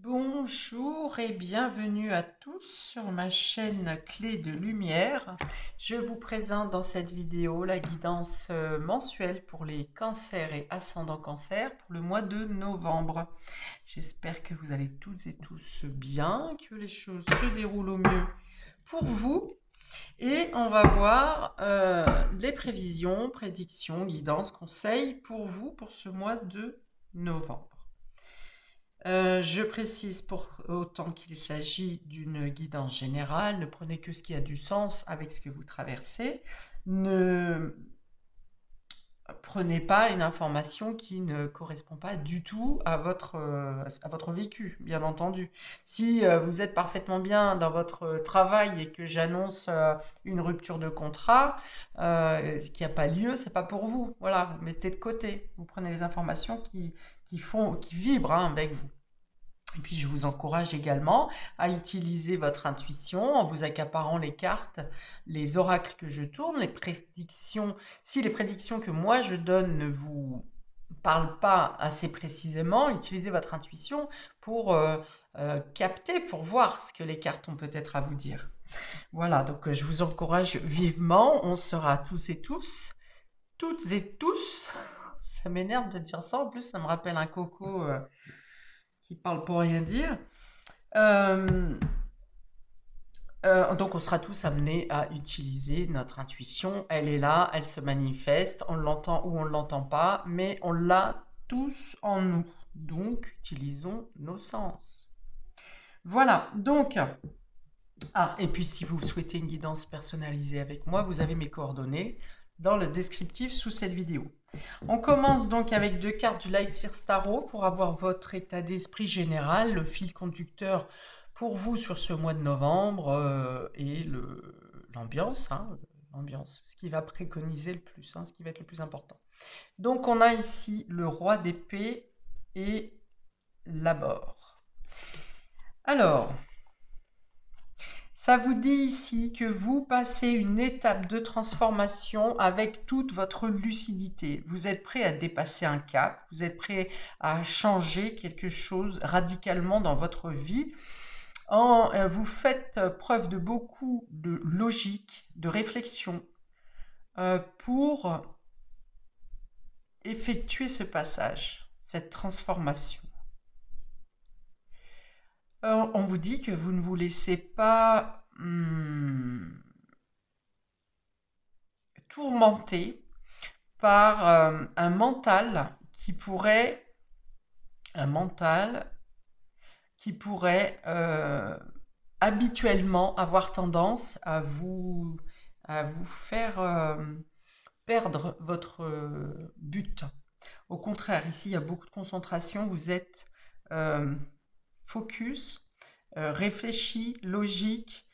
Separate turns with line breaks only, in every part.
Bonjour et bienvenue à tous sur ma chaîne Clé de Lumière. Je vous présente dans cette vidéo la guidance mensuelle pour les cancers et ascendants cancer pour le mois de novembre. J'espère que vous allez toutes et tous bien, que les choses se déroulent au mieux pour vous. Et on va voir les prévisions, prédictions, guidances, conseils pour vous pour ce mois de novembre. Je précise pour autant qu'il s'agit d'une guidance générale, ne prenez que ce qui a du sens avec ce que vous traversez. Ne prenez pas une information qui ne correspond pas du tout à votre vécu, bien entendu. Si vous êtes parfaitement bien dans votre travail et que j'annonce une rupture de contrat, qui n'a pas lieu, c'est pas pour vous. Voilà, vous mettez de côté. Vous prenez les informations qui vibrent avec vous. Et puis, je vous encourage également à utiliser votre intuition en vous accaparant les cartes, les oracles que je tourne, les prédictions. Si les prédictions que moi je donne ne vous parlent pas assez précisément, utilisez votre intuition pour capter, pour voir ce que les cartes ont peut-être à vous dire. Voilà, donc je vous encourage vivement. On sera toutes et tous. Ça m'énerve de dire ça. En plus, ça me rappelle un coco qui parle pour rien dire. Euh, donc on sera tous amenés à utiliser notre intuition. Elle est là, elle se manifeste, on l'entend ou on ne l'entend pas, mais on l'a tous en nous. Donc utilisons nos sens. Voilà, donc, et puis si vous souhaitez une guidance personnalisée avec moi, vous avez mes coordonnées dans le descriptif sous cette vidéo. On commence donc avec deux cartes du Lightseer Tarot pour avoir votre état d'esprit général, le fil conducteur pour vous sur ce mois de novembre et l'ambiance, l'ambiance, ce qui va préconiser le plus, ce qui va être le plus important. Donc on a ici le roi d'épée et la mort. Alors, ça vous dit ici que vous passez une étape de transformation avec toute votre lucidité. Vous êtes prêt à dépasser un cap, vous êtes prêt à changer quelque chose radicalement dans votre vie. Vous faites preuve de beaucoup de logique, de réflexion pour effectuer ce passage, cette transformation. On vous dit que vous ne vous laissez pas tourmenté par un mental qui pourrait habituellement avoir tendance à vous faire perdre votre but. Au contraire, ici, il y a beaucoup de concentration, vous êtes focus, réfléchi, logique,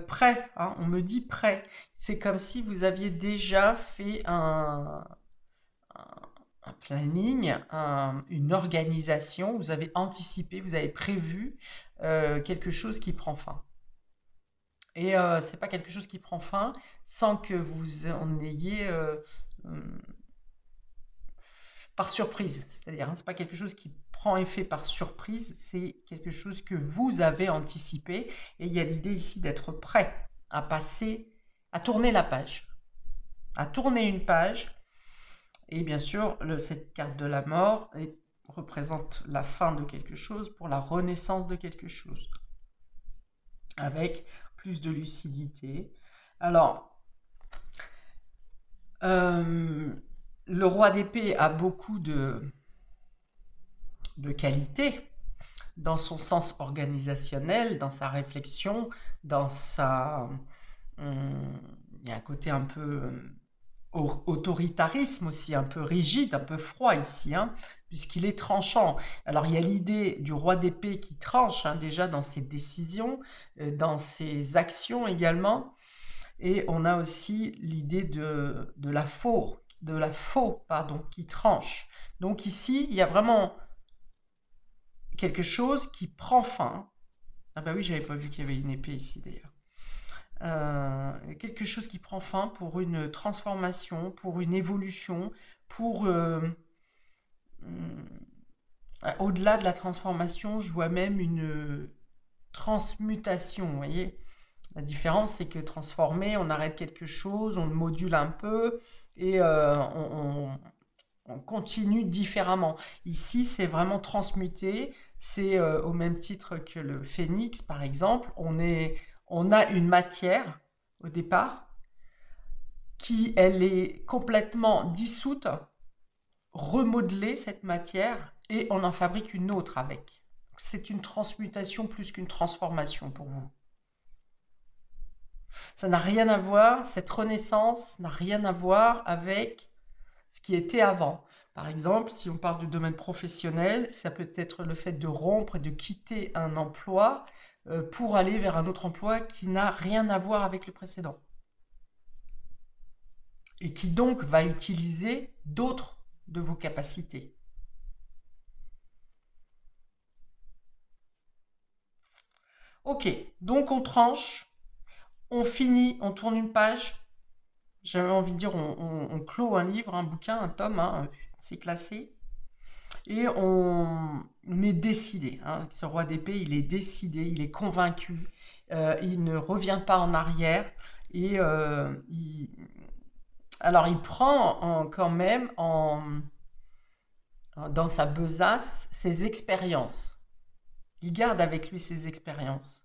prêt, on me dit prêt. C'est comme si vous aviez déjà fait un planning, une organisation, vous avez anticipé, vous avez prévu quelque chose qui prend fin. Et c'est pas quelque chose qui prend fin sans que vous en ayez par surprise. C'est-à-dire, c'est pas quelque chose qui prend effet par surprise, c'est quelque chose que vous avez anticipé. Et il y a l'idée ici d'être prêt à passer, à tourner la page, à tourner une page. Et bien sûr, cette carte de la mort représente la fin de quelque chose pour la renaissance de quelque chose, avec plus de lucidité. Alors, le roi d'épée a beaucoup de qualités dans son sens organisationnel, dans sa réflexion, dans sa... il y a un côté un peu autoritarisme aussi, un peu rigide, un peu froid ici, puisqu'il est tranchant. Alors il y a l'idée du roi d'épée qui tranche déjà dans ses décisions, dans ses actions également, et on a aussi l'idée de la faux, qui tranche. Donc ici, il y a vraiment quelque chose qui prend fin. Ah bah oui, j'avais pas vu qu'il y avait une épée ici d'ailleurs. Quelque chose qui prend fin pour une transformation, pour une évolution, pour Au-delà de la transformation, je vois même une transmutation, vous voyez. La différence, c'est que transformer, on arrête quelque chose, on le module un peu et on continue différemment. Ici, c'est vraiment transmuté. C'est au même titre que le phénix, par exemple. On a une matière au départ qui, elle est complètement dissoute, remodeler cette matière et on en fabrique une autre avec. C'est une transmutation plus qu'une transformation pour vous. Ça n'a rien à voir, cette renaissance n'a rien à voir avec ce qui était avant. Par exemple, si on parle du domaine professionnel, ça peut être le fait de rompre et de quitter un emploi pour aller vers un autre emploi qui n'a rien à voir avec le précédent. Et qui donc va utiliser d'autres de vos capacités. Ok, donc on tranche, on finit, on tourne une page. J'avais envie de dire, on clôt un livre, un bouquin, un tome, hein, c'est classé. Et on est décidé. Hein. Ce roi d'épée, il est décidé, il est convaincu. Il ne revient pas en arrière. Et alors, il prend quand même dans sa besace ses expériences. Il garde avec lui ses expériences.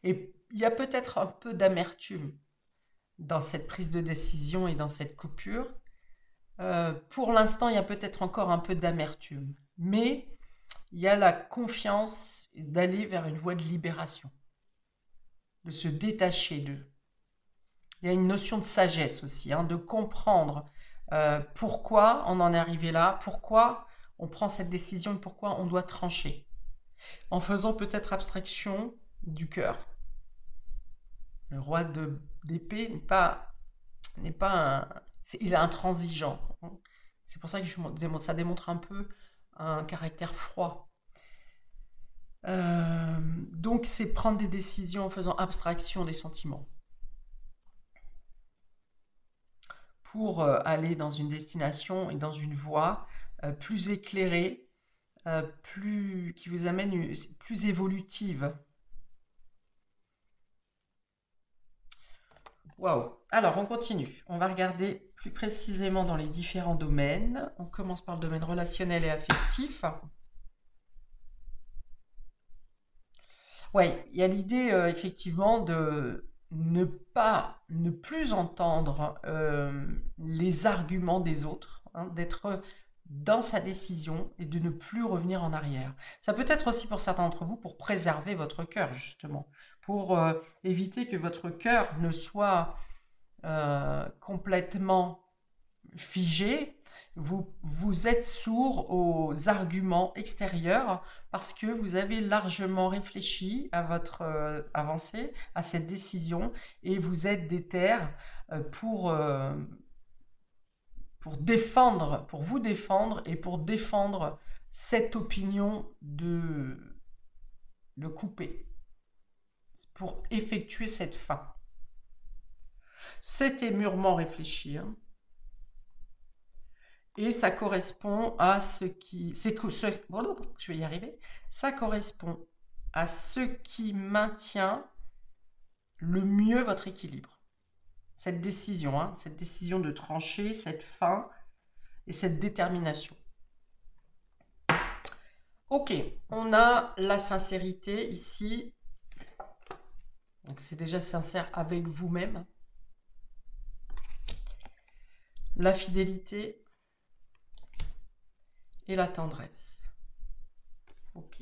Et il y a peut-être un peu d'amertume dans cette prise de décision et dans cette coupure. Pour l'instant, il y a peut-être encore un peu d'amertume. Mais il y a la confiance d'aller vers une voie de libération, de se détacher d'eux. Il y a une notion de sagesse aussi, hein, de comprendre pourquoi on en est arrivé là, pourquoi on prend cette décision et pourquoi on doit trancher. En faisant peut-être abstraction du cœur. Le roi d'épée n'est pas un, il est intransigeant. C'est pour ça que ça démontre un peu un caractère froid. Donc c'est prendre des décisions en faisant abstraction des sentiments. Pour aller dans une destination et dans une voie plus éclairée, qui vous amène plus évolutive. Waouh! Alors on continue. On va regarder plus précisément dans les différents domaines. On commence par le domaine relationnel et affectif. Ouais, il y a l'idée effectivement de ne plus entendre les arguments des autres, hein, d'être dans sa décision et de ne plus revenir en arrière. Ça peut être aussi pour certains d'entre vous pour préserver votre cœur, justement, pour éviter que votre cœur ne soit complètement figé, vous êtes sourd aux arguments extérieurs parce que vous avez largement réfléchi à votre avancée, à cette décision, et vous êtes déter pour défendre, pour vous défendre et pour défendre cette opinion de couper, pour effectuer cette fin. C'était mûrement réfléchi, hein. Et ça correspond à ce qui... je vais y arriver. Ça correspond à ce qui maintient le mieux votre équilibre. Cette décision, hein, cette décision de trancher, cette fin et cette détermination. Ok, on a la sincérité ici. Donc c'est déjà sincère avec vous-même. La fidélité et la tendresse. Ok.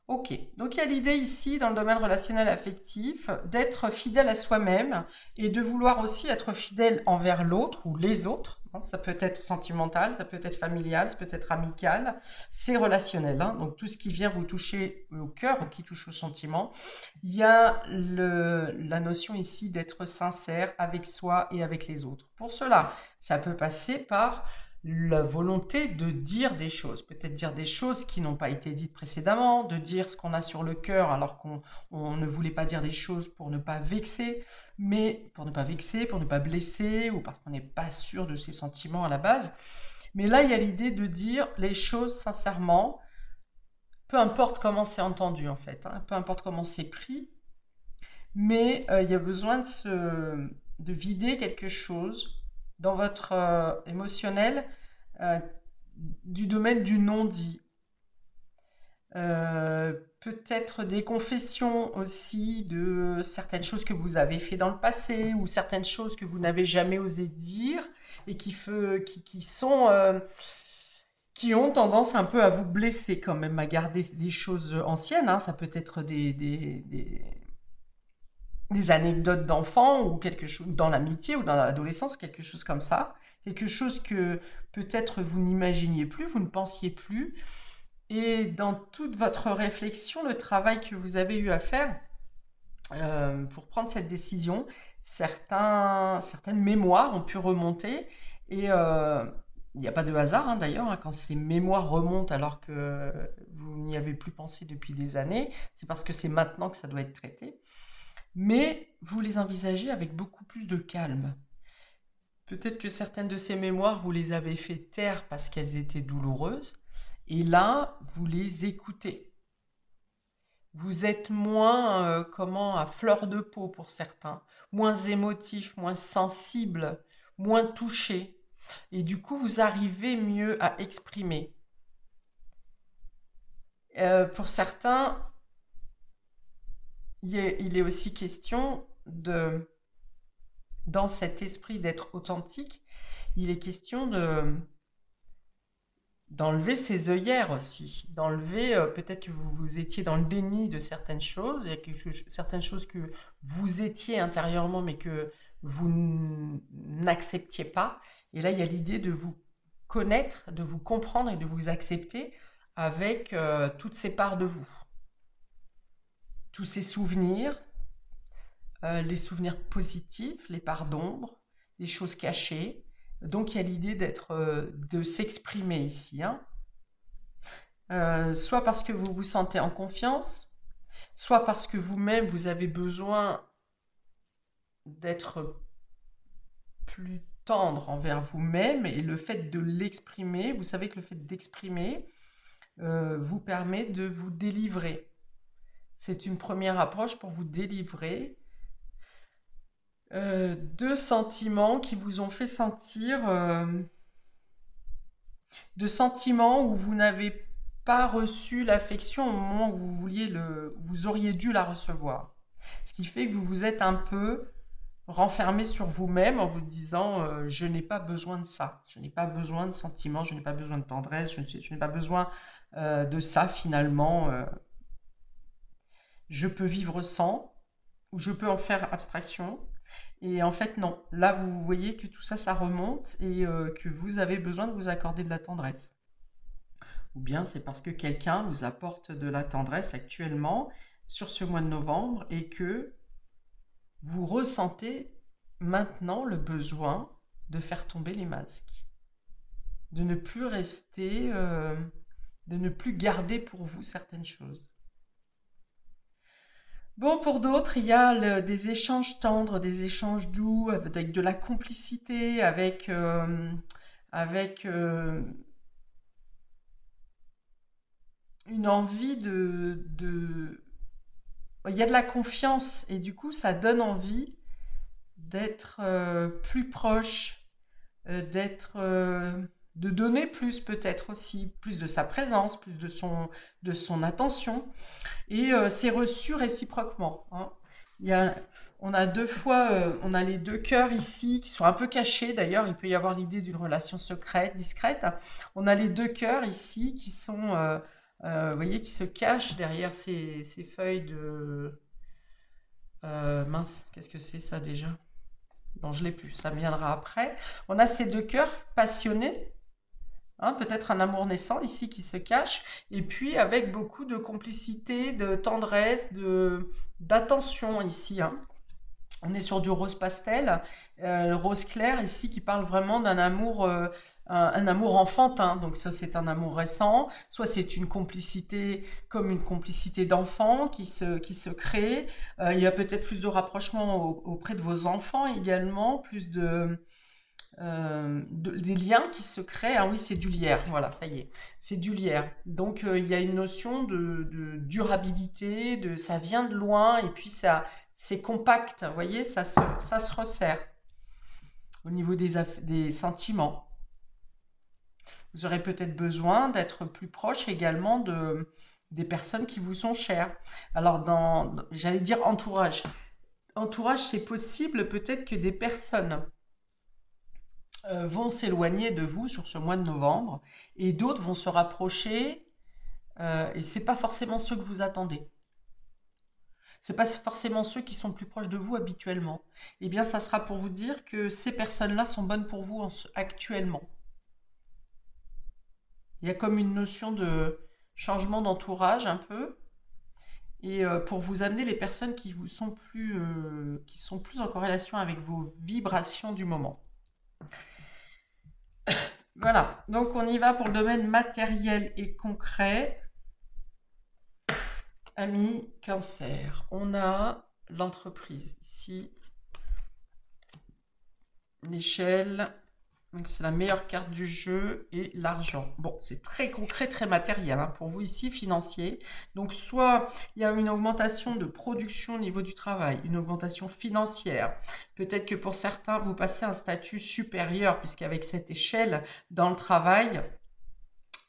Ok, donc il y a l'idée ici, dans le domaine relationnel affectif, d'être fidèle à soi-même et de vouloir aussi être fidèle envers l'autre ou les autres. Ça peut être sentimental, ça peut être familial, ça peut être amical, c'est relationnel. Hein. Donc tout ce qui vient vous toucher au cœur, qui touche au sentiment. Il y a la notion ici d'être sincère avec soi et avec les autres. Pour cela, ça peut passer par la volonté de dire des choses, peut-être dire des choses qui n'ont pas été dites précédemment, de dire ce qu'on a sur le cœur alors qu'on ne voulait pas dire des choses pour ne pas vexer, mais pour ne pas vexer, pour ne pas blesser, ou parce qu'on n'est pas sûr de ses sentiments à la base. Mais là, il y a l'idée de dire les choses sincèrement, peu importe comment c'est entendu en fait, hein, peu importe comment c'est pris, mais il y a besoin de vider quelque chose dans votre émotionnel euh, du domaine du non-dit. Peut-être des confessions aussi de certaines choses que vous avez fait dans le passé ou certaines choses que vous n'avez jamais osé dire et qui ont tendance un peu à vous blesser quand même, à garder des choses anciennes, hein. Ça peut être des anecdotes d'enfants ou quelque chose dans l'amitié ou dans l'adolescence, quelque chose comme ça. Quelque chose que peut-être vous n'imaginiez plus, vous ne pensiez plus. Et dans toute votre réflexion, le travail que vous avez eu à faire pour prendre cette décision, certaines mémoires ont pu remonter. Et il n'y a pas de hasard, hein, d'ailleurs, hein, quand ces mémoires remontent alors que vous n'y avez plus pensé depuis des années, c'est parce que c'est maintenant que ça doit être traité. Mais vous les envisagez avec beaucoup plus de calme. Peut-être que certaines de ces mémoires, vous les avez fait taire parce qu'elles étaient douloureuses. Et là, vous les écoutez. Vous êtes moins, à fleur de peau pour certains, moins émotif, moins sensible, moins touché. Et du coup, vous arrivez mieux à exprimer. Pour certains, il est aussi question dans cet esprit d'être authentique, il est question d'enlever ses œillères aussi, d'enlever peut-être que vous étiez dans le déni de certaines choses, il y a certaines choses que vous étiez intérieurement mais que vous n'acceptiez pas. Et là, il y a l'idée de vous connaître, de vous comprendre et de vous accepter avec toutes ces parts de vous, tous ces souvenirs, les souvenirs positifs, les parts d'ombre, les choses cachées. Donc il y a l'idée de s'exprimer ici, hein. Soit parce que vous vous sentez en confiance, soit parce que vous-même vous avez besoin d'être plus tendre envers vous-même et le fait de l'exprimer, vous savez que le fait d'exprimer vous permet de vous délivrer. C'est une première approche pour vous délivrer de sentiments qui vous ont fait sentir, de sentiments où vous n'avez pas reçu l'affection au moment où vous auriez dû la recevoir. Ce qui fait que vous vous êtes un peu renfermé sur vous-même en vous disant je n'ai pas besoin de ça, je n'ai pas besoin de sentiments, je n'ai pas besoin de tendresse, je n'ai pas besoin de ça finalement. Je peux vivre sans, ou je peux en faire abstraction. Et en fait, non. Là, vous voyez que tout ça, ça remonte et que vous avez besoin de vous accorder de la tendresse. Ou bien c'est parce que quelqu'un vous apporte de la tendresse actuellement sur ce mois de novembre et que vous ressentez maintenant le besoin de faire tomber les masques. De ne plus rester, de ne plus garder pour vous certaines choses. Bon, pour d'autres, il y a des échanges tendres, des échanges doux, avec de la complicité, avec une envie Il y a de la confiance et du coup, ça donne envie d'être plus proche, de donner plus peut-être aussi, plus de sa présence, plus de son attention. Et c'est reçu réciproquement, hein. On a deux fois, on a les deux cœurs ici qui sont un peu cachés. D'ailleurs, il peut y avoir l'idée d'une relation secrète, discrète. On a les deux cœurs ici qui sont, vous voyez, qui se cachent derrière ces feuilles de... mince, qu'est-ce que c'est ça déjà? Non, je l'ai plus, ça me viendra après. On a ces deux cœurs passionnés, hein, peut-être un amour naissant ici qui se cache, et puis avec beaucoup de complicité, de tendresse, d'attention ici, hein. On est sur du rose pastel, le rose clair ici qui parle vraiment d'un amour, un amour enfantin. Donc ça c'est un amour récent, soit c'est une complicité comme une complicité d'enfant qui se crée. Il y a peut-être plus de rapprochement auprès de vos enfants également, plus de des liens qui se créent. Ah oui, c'est du lierre, voilà, ça y est, c'est du lierre. Donc il y a une notion de durabilité, ça vient de loin et puis c'est compact, vous voyez, ça se resserre au niveau des sentiments. Vous aurez peut-être besoin d'être plus proche également des personnes qui vous sont chères. Alors, j'allais dire entourage. Entourage, c'est possible peut-être que des personnes vont s'éloigner de vous sur ce mois de novembre et d'autres vont se rapprocher et c'est pas forcément ceux que vous attendez. C'est pas forcément ceux qui sont plus proches de vous habituellement. Eh bien, ça sera pour vous dire que ces personnes-là sont bonnes pour vous actuellement. Il y a comme une notion de changement d'entourage un peu. Et pour vous amener les personnes qui sont plus en corrélation avec vos vibrations du moment. Voilà, donc on y va pour le domaine matériel et concret. Amis Cancer, on a l'entreprise ici, l'échelle, donc c'est la meilleure carte du jeu et l'argent. Bon, c'est très concret, très matériel hein, pour vous ici, financier. Donc soit il y a une augmentation de production au niveau du travail, une augmentation financière. Peut-être que pour certains, vous passez un statut supérieur, puisqu'avec cette échelle dans le travail,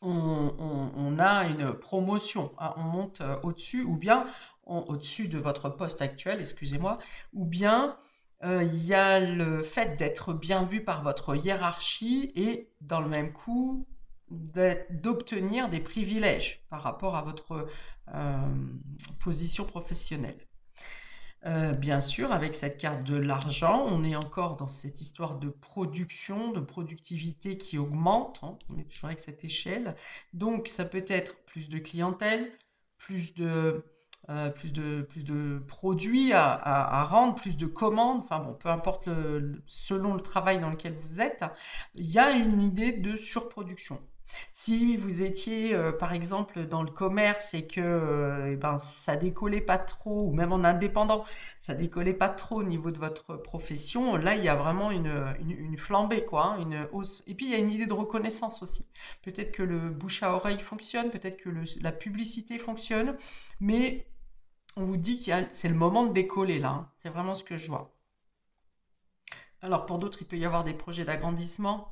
on a une promotion, hein, on monte au-dessus, ou bien au-dessus de votre poste actuel, excusez-moi, ou bien il y a le fait d'être bien vu par votre hiérarchie et dans le même coup d'obtenir des privilèges par rapport à votre position professionnelle. Bien sûr, avec cette carte de l'argent, on est encore dans cette histoire de production, de productivité qui augmente, hein. On est toujours avec cette échelle. Donc, ça peut être plus de clientèle, plus de, plus de produits à rendre, plus de commandes. Enfin bon, peu importe selon le travail dans lequel vous êtes, il y a une idée de surproduction. Si vous étiez, par exemple, dans le commerce et que eh ben, ça décollait pas trop, ou même en indépendant, ça décollait pas trop au niveau de votre profession, là, il y a vraiment une flambée, quoi, hein, une hausse. Et puis, il y a une idée de reconnaissance aussi. Peut-être que le bouche à oreille fonctionne, peut-être que la publicité fonctionne, mais on vous dit que c'est le moment de décoller, là, hein. C'est vraiment ce que je vois. Alors, pour d'autres, il peut y avoir des projets d'agrandissement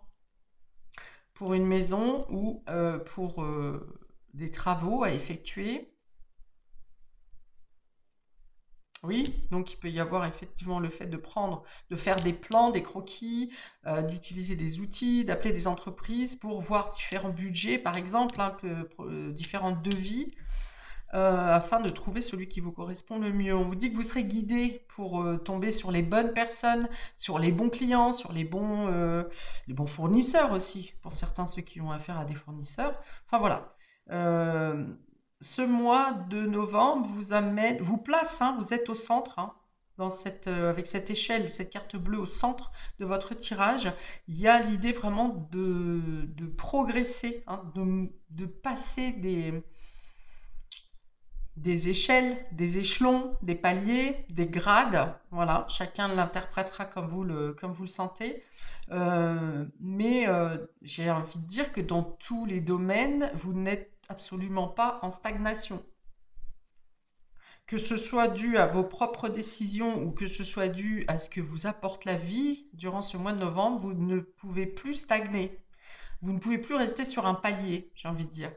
pour une maison ou pour des travaux à effectuer. Oui, donc il peut y avoir effectivement le fait de faire des plans, des croquis, d'utiliser des outils, d'appeler des entreprises pour voir différents budgets, par exemple, un peu différents devis, afin de trouver celui qui vous correspond le mieux. On vous dit que vous serez guidé pour tomber sur les bonnes personnes, sur les bons clients, sur les bons fournisseurs aussi, pour certains ceux qui ont affaire à des fournisseurs. Enfin voilà. Euh, Ce mois de novembre vous place, hein, vous êtes au centre, hein, avec cette échelle, cette carte bleue au centre de votre tirage. Il y a l'idée vraiment de progresser, hein, de passer des échelles, des échelons, des paliers, des grades. Voilà, chacun l'interprétera comme vous le sentez. Mais j'ai envie de dire que dans tous les domaines, vous n'êtes absolument pas en stagnation. Que ce soit dû à vos propres décisions ou que ce soit dû à ce que vous apporte la vie durant ce mois de novembre, vous ne pouvez plus stagner. Vous ne pouvez plus rester sur un palier, j'ai envie de dire.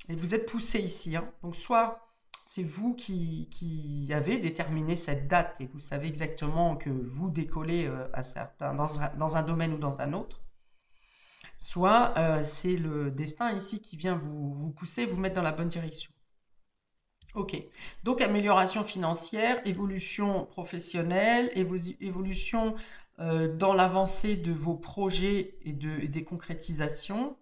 Et vous êtes poussé ici, hein. Donc soit c'est vous qui avez déterminé cette date et vous savez exactement que vous décollez dans un domaine ou dans un autre, soit c'est le destin ici qui vient vous pousser, vous mettre dans la bonne direction. Ok, donc amélioration financière, évolution professionnelle, évolution dans l'avancée de vos projets et des concrétisations.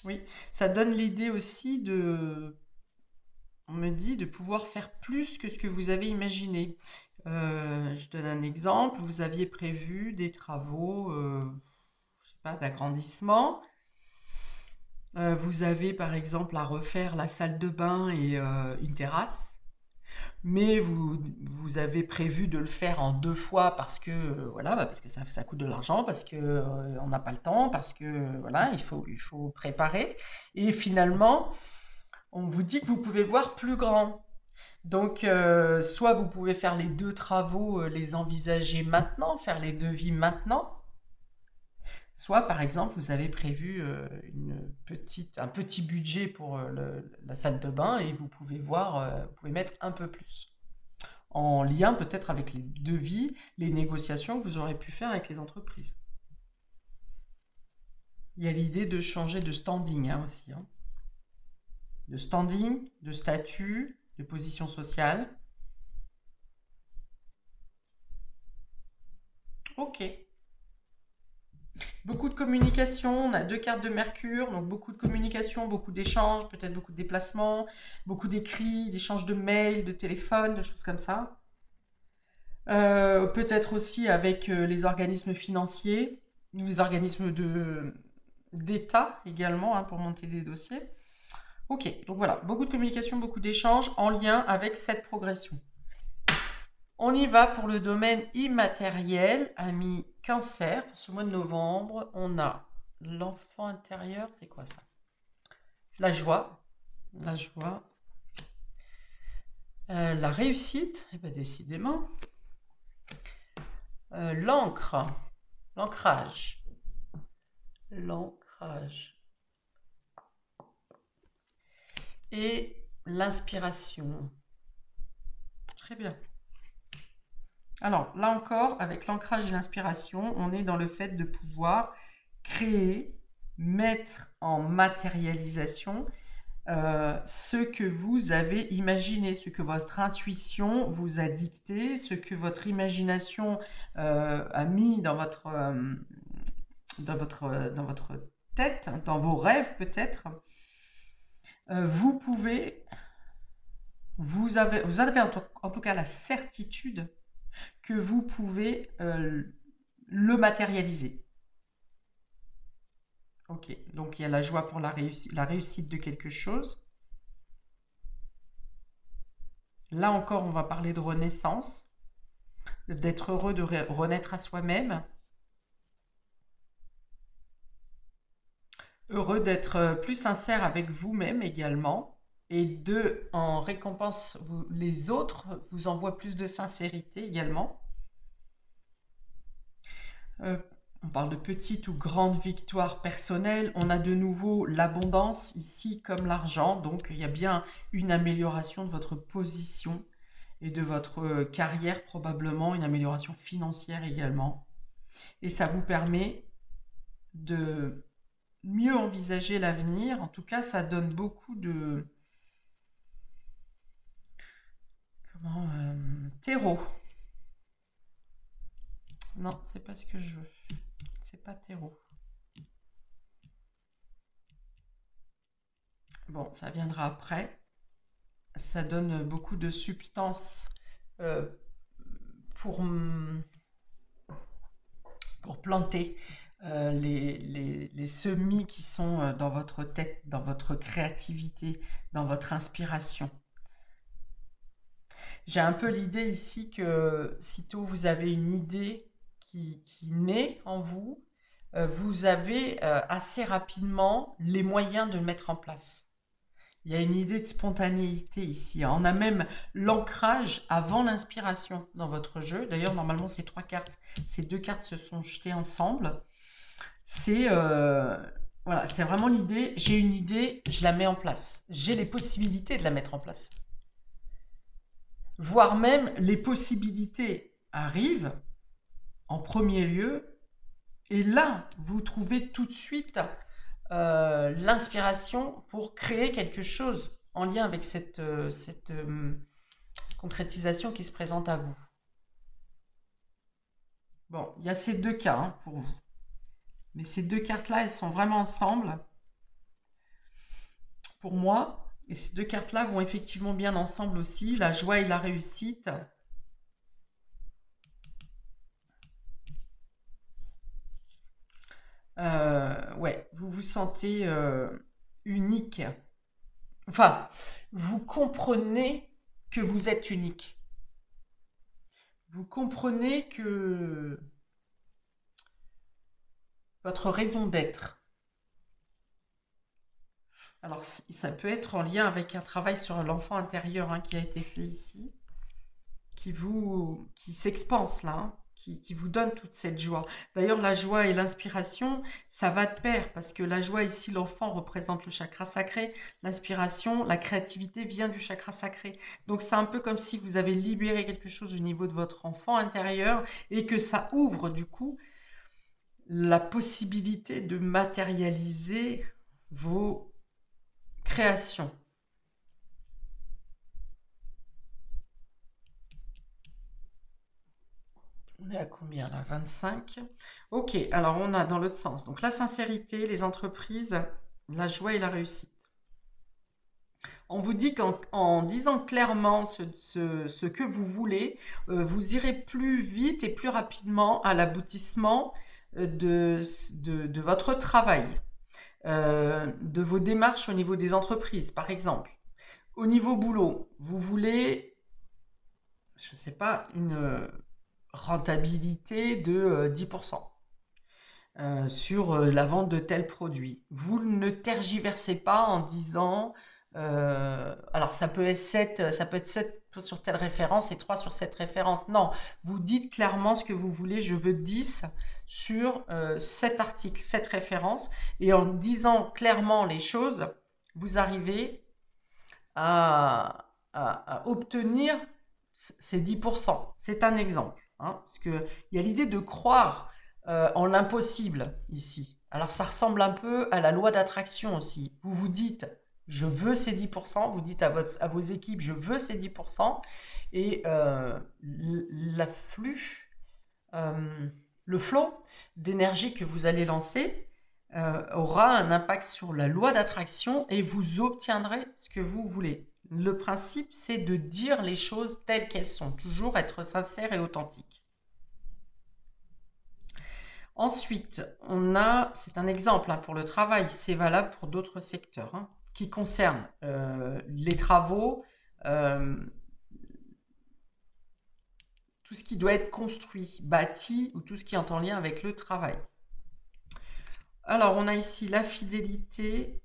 Oui, ça donne l'idée aussi on me dit, de pouvoir faire plus que ce que vous avez imaginé. Je donne un exemple, vous aviez prévu des travaux, je sais pas, d'agrandissement. Vous avez par exemple à refaire la salle de bain et une terrasse. Mais vous avez prévu de le faire en 2 fois parce que, voilà, bah, parce que ça coûte de l'argent, parce que, on n'a pas le temps, parce que, voilà, il faut préparer et finalement, on vous dit que vous pouvez voir plus grand. Donc, soit vous pouvez faire les 2 travaux, les envisager maintenant, faire les devis maintenant, soit, par exemple, vous avez prévu, un petit budget pour, la salle de bain et vous pouvez voir, vous pouvez mettre un peu plus. En lien peut-être avec les devis, les négociations que vous aurez pu faire avec les entreprises. Il y a l'idée de changer de standing hein, aussi. Hein. De standing, de statut, de position sociale. Ok. Beaucoup de communication, on a 2 cartes de Mercure, donc beaucoup de communication, beaucoup d'échanges, peut-être beaucoup de déplacements, beaucoup d'écrits, d'échanges de mails, de téléphones, de choses comme ça. Peut-être aussi avec les organismes financiers, les organismes d'État également hein, pour monter des dossiers. Ok, donc voilà, beaucoup de communication, beaucoup d'échanges en lien avec cette progression. On y va pour le domaine immatériel, ami Cancer. Pour ce mois de novembre, on a l'enfant intérieur, c'est quoi ça? La joie, la réussite, eh ben décidément, l'encre, l'ancrage, et l'inspiration. Très bien. Alors là encore, avec l'ancrage et l'inspiration, on est dans le fait de pouvoir créer, mettre en matérialisation ce que vous avez imaginé, ce que votre intuition vous a dicté, ce que votre imagination a mis dans votre tête, dans vos rêves peut-être. Vous avez en tout cas la certitude que vous pouvez le matérialiser. Ok, donc il y a la joie pour la réussite de quelque chose. Là encore, on va parler de renaissance, d'être heureux de renaître à soi-même, heureux d'être plus sincère avec vous-même également, et en récompense, les autres vous envoient plus de sincérité également. On parle de petites ou grandes victoires personnelles. On a de nouveau l'abondance ici comme l'argent. Donc il y a bien une amélioration de votre position et de votre carrière probablement, une amélioration financière également. Et ça vous permet de mieux envisager l'avenir. En tout cas, ça donne beaucoup de... terreau. Non, c'est pas ce que je veux. C'est pas terreau. Bon, ça viendra après. Ça donne beaucoup de substance euh, pour, pour planter les semis qui sont dans votre tête, dans votre créativité, dans votre inspiration. J'ai un peu l'idée ici que sitôt vous avez une idée qui naît en vous, vous avez assez rapidement les moyens de le mettre en place. Il y a une idée de spontanéité ici. On a même l'ancrage avant l'inspiration dans votre jeu. D'ailleurs, normalement, ces 3 cartes, ces 2 cartes se sont jetées ensemble. C'est voilà, c'est vraiment l'idée. J'ai une idée, je la mets en place. J'ai les possibilités de la mettre en place. Voire même les possibilités arrivent en premier lieu. Et là, vous trouvez tout de suite l'inspiration pour créer quelque chose en lien avec cette concrétisation qui se présente à vous. Bon, il y a ces 2 cas hein, pour vous. Mais ces 2 cartes-là, elles sont vraiment ensemble pour moi. Et ces 2 cartes-là vont effectivement bien ensemble aussi, la joie et la réussite. Ouais, vous vous sentez unique. Enfin, vous comprenez que vous êtes unique. Vous comprenez que votre raison d'être, alors ça peut être en lien avec un travail sur l'enfant intérieur qui a été fait ici, qui s'expanse là, qui vous donne toute cette joie. D'ailleurs, la joie et l'inspiration, ça va de pair, parce que la joie ici, l'enfant représente le chakra sacré, l'inspiration, la créativité vient du chakra sacré. Donc c'est un peu comme si vous avez libéré quelque chose au niveau de votre enfant intérieur et que ça ouvre du coup la possibilité de matérialiser vos créations. On est à combien là? 25. Ok, alors on a dans l'autre sens. Donc la sincérité, les entreprises, la joie et la réussite. On vous dit qu'en disant clairement ce que vous voulez, vous irez plus vite et plus rapidement à l'aboutissement de votre travail, de vos démarches au niveau des entreprises, par exemple. Au niveau boulot, vous voulez, je ne sais pas, une rentabilité de 10%. Sur la vente de tels produits. Vous ne tergiversez pas en disant alors ça peut être 7 sur telle référence et 3 sur cette référence. Non, vous dites clairement ce que vous voulez. Je veux 10 sur cet article, cette référence. Et en disant clairement les choses, vous arrivez à obtenir ces 10%. C'est un exemple. Parce qu'il y a l'idée de croire en l'impossible ici. Alors ça ressemble un peu à la loi d'attraction aussi. Vous vous dites, je veux ces 10%, vous dites à vos équipes, je veux ces 10%, et l'afflux, le flot d'énergie que vous allez lancer aura un impact sur la loi d'attraction et vous obtiendrez ce que vous voulez. Le principe, c'est de dire les choses telles qu'elles sont, toujours être sincère et authentique. Ensuite, c'est un exemple pour le travail, c'est valable pour d'autres secteurs qui concernent les travaux, tout ce qui doit être construit, bâti ou tout ce qui est en lien avec le travail. Alors, on a ici la fidélité,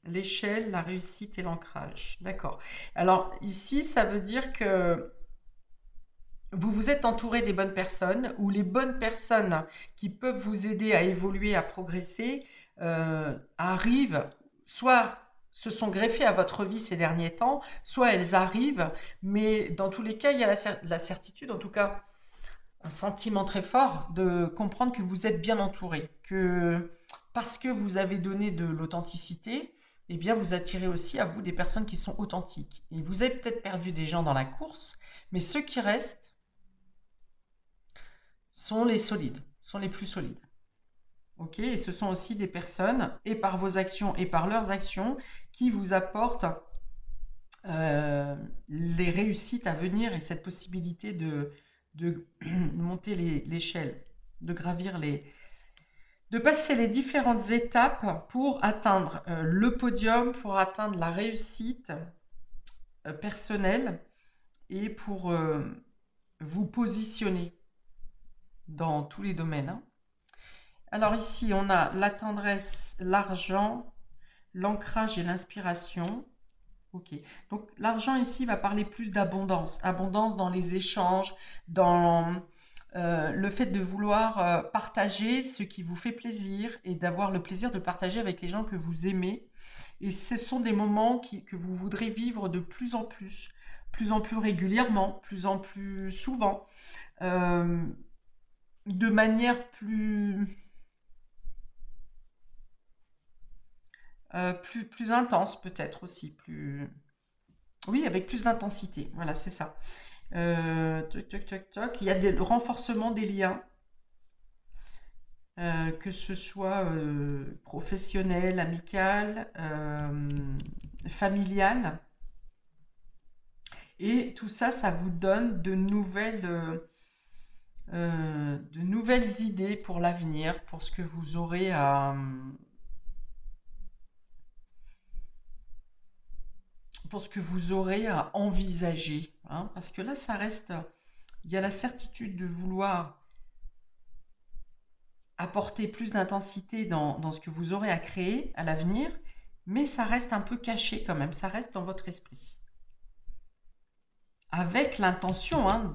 l'échelle, la réussite et l'ancrage. D'accord. Alors, ici, ça veut dire que vous vous êtes entouré des bonnes personnes ou les bonnes personnes qui peuvent vous aider à évoluer, à progresser, arrivent, soit se sont greffées à votre vie ces derniers temps, soit elles arrivent, mais dans tous les cas, il y a la certitude, en tout cas, un sentiment très fort de comprendre que vous êtes bien entouré, que parce que vous avez donné de l'authenticité, eh bien vous attirez aussi à vous des personnes qui sont authentiques. Et vous avez peut-être perdu des gens dans la course, mais ceux qui restent sont les solides, sont les plus solides. Ok, et ce sont aussi des personnes, et par vos actions et par leurs actions, qui vous apportent les réussites à venir et cette possibilité de monter l'échelle, de gravir de passer les différentes étapes pour atteindre le podium, pour atteindre la réussite personnelle et pour vous positionner dans tous les domaines. Alors ici, on a la tendresse, l'argent, l'ancrage et l'inspiration. Ok, donc l'argent ici va parler plus d'abondance, abondance dans les échanges, dans le fait de vouloir partager ce qui vous fait plaisir et d'avoir le plaisir de partager avec les gens que vous aimez. Et ce sont des moments que vous voudrez vivre de plus en plus régulièrement, plus en plus souvent, de manière plus intense peut-être aussi, oui, avec plus d'intensité. Voilà, c'est ça. Il y a le renforcement des liens, que ce soit professionnel, amical, familial. Et tout ça, ça vous donne de nouvelles idées pour l'avenir, pour ce que vous aurez pour ce que vous aurez à envisager, hein, parce que là, ça reste, il y a la certitude de vouloir apporter plus d'intensité dans ce que vous aurez à créer à l'avenir, mais ça reste un peu caché quand même, ça reste dans votre esprit. Avec l'intention hein,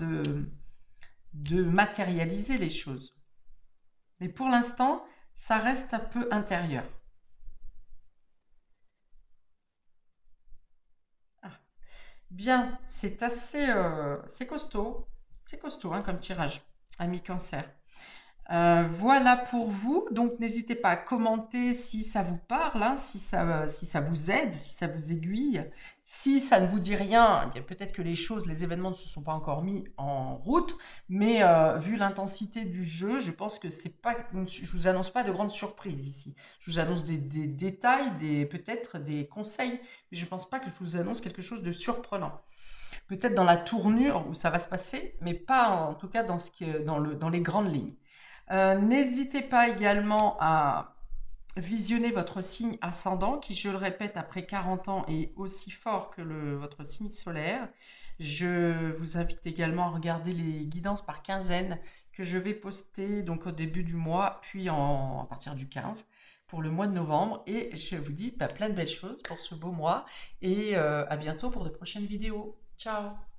de matérialiser les choses. Mais pour l'instant, ça reste un peu intérieur. Ah. Bien, c'est assez... c'est costaud. C'est costaud hein, comme tirage, ami Cancer. Voilà pour vous. Donc, n'hésitez pas à commenter si ça vous parle, hein, si ça vous aide, si ça vous aiguille. Si ça ne vous dit rien, eh bien peut-être que les événements ne se sont pas encore mis en route. Mais vu l'intensité du jeu, je pense que c'est pas, je vous annonce pas de grandes surprises ici. Je vous annonce des détails, peut-être des conseils, mais je pense pas que je vous annonce quelque chose de surprenant. Peut-être dans la tournure où ça va se passer, mais pas en tout cas dans les grandes lignes. N'hésitez pas également à visionner votre signe ascendant qui, je le répète, après 40 ans est aussi fort que votre signe solaire. Je vous invite également à regarder les guidances par quinzaine que je vais poster donc au début du mois, puis à partir du 15 pour le mois de novembre. Et je vous dis plein de belles choses pour ce beau mois et à bientôt pour de prochaines vidéos. Ciao!